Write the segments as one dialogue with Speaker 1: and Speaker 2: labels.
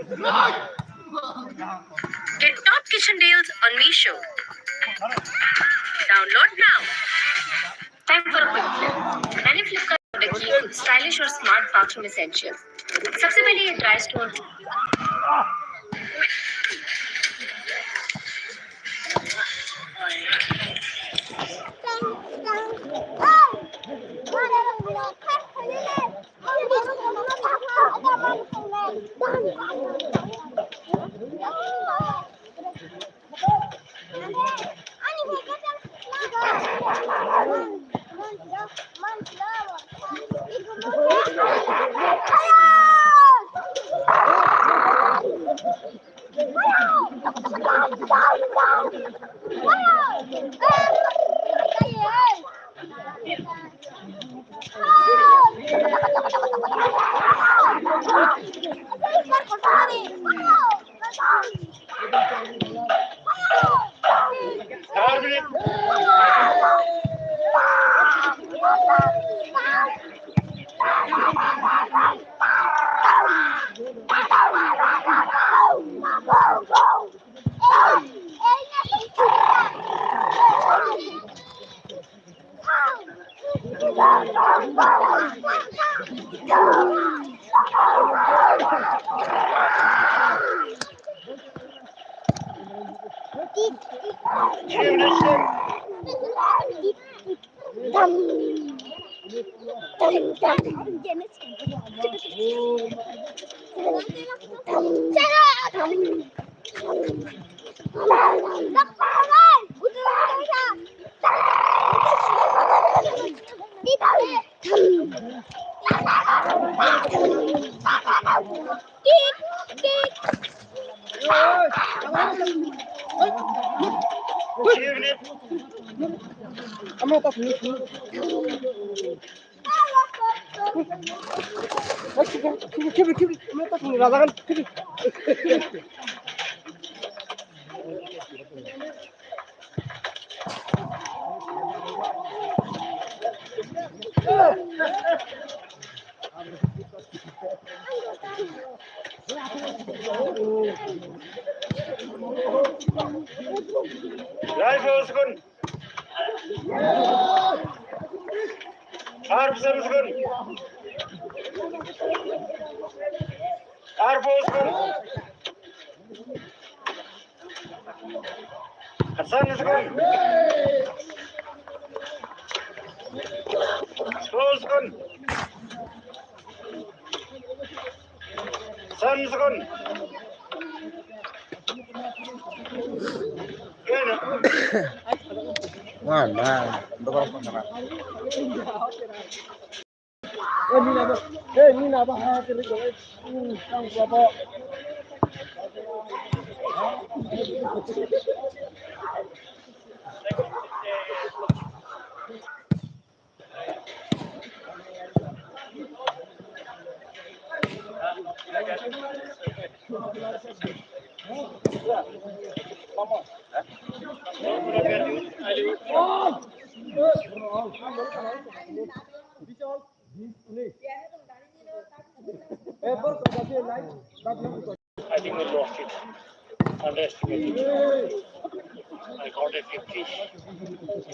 Speaker 1: Get top kitchen deals on Meesho. Download now. Time for a quick flip. मैंने Flipkart पर देखी कुछ stylish और स्मार्ट बाथरूम एसेंशियल्स। सबसे पहले ये dry stone
Speaker 2: I think we lost it. Underestimated it. I counted 50.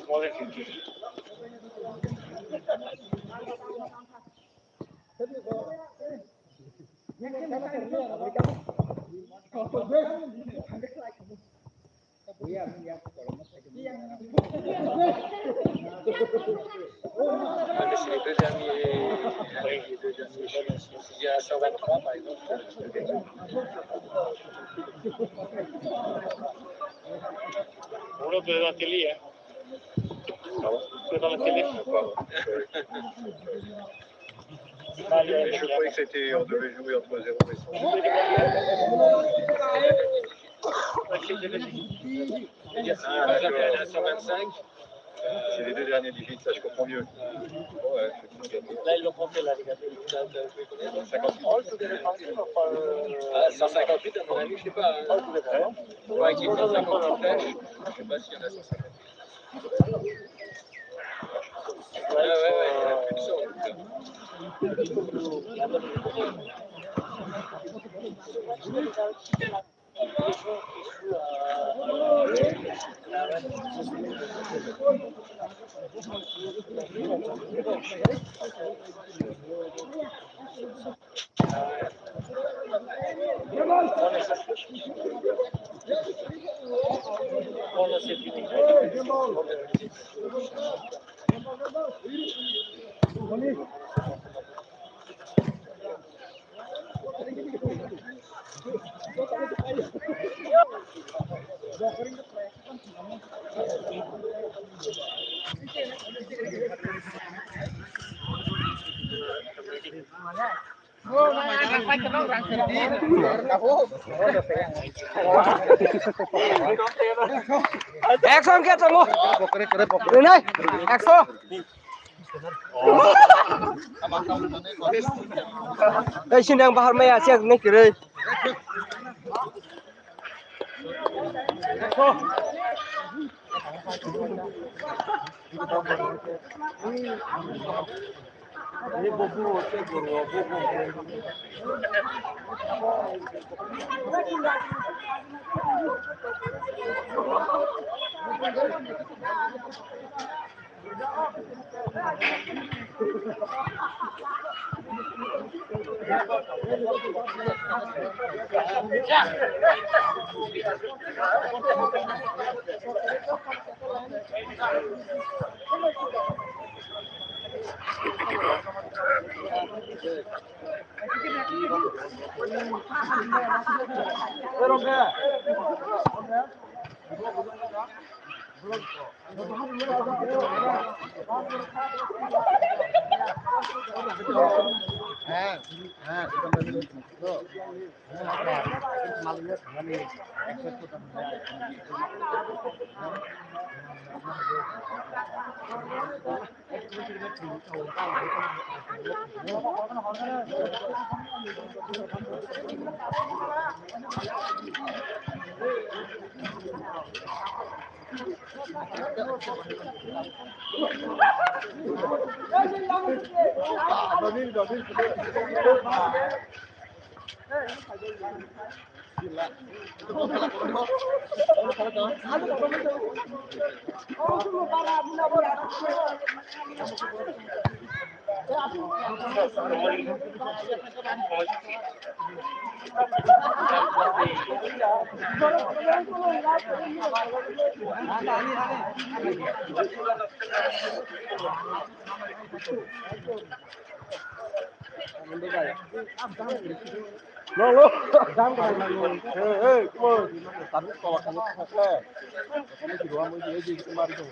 Speaker 2: More than 50.
Speaker 3: C'est les deux derniers. Les deux derniers jeunes. Il y a 123 par exemple.
Speaker 2: Uno de la télé, hein. C'est dans la télé.
Speaker 3: Je croyais que c'était, on devait jouer en 3-0 mais sans. Ah, d'accord. 125. C'est les deux derniers digits, ça je comprends mieux. Bon, ouais,
Speaker 2: Là, ils l'ont compté, là, regardez.
Speaker 3: 158. Ah, 158, à mon avis, je sais pas. Hein. Je crois qu'il y a 158 flèches. Je sais pas s'il y en a 158. Ouais, il y en a plus de 100.
Speaker 4: Action kita lu. Ini action. Đây xin đang bahar maya siang nih kiri. Lo, jam kan? Come on. Tapi kalau kamu selesai, kamu di ruang mau jadi kemarin tuh.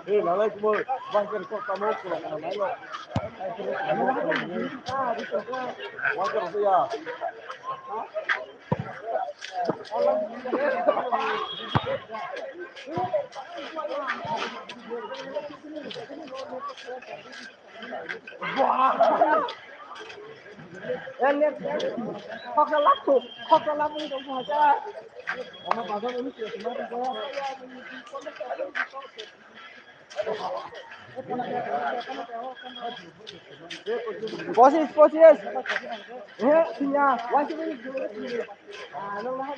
Speaker 4: Lalai cuma bangkir kok kamu pulang ke mana lo? Bangkir tu ya. Lihat, kok laku itu saja. Kamu pasang ini cuma Posis. Ini sinya, wajib ini dulu. Ano lah,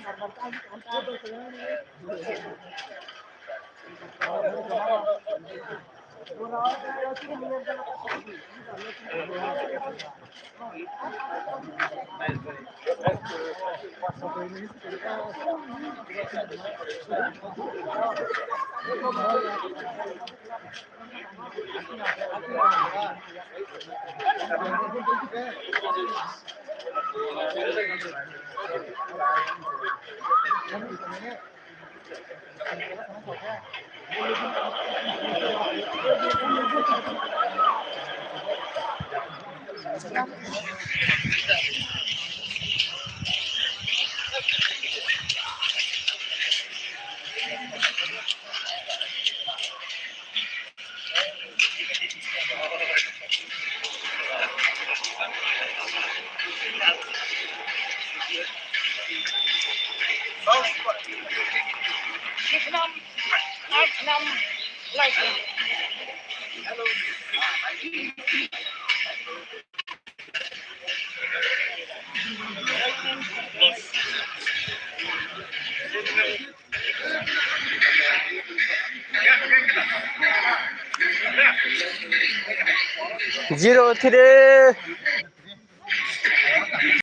Speaker 5: 03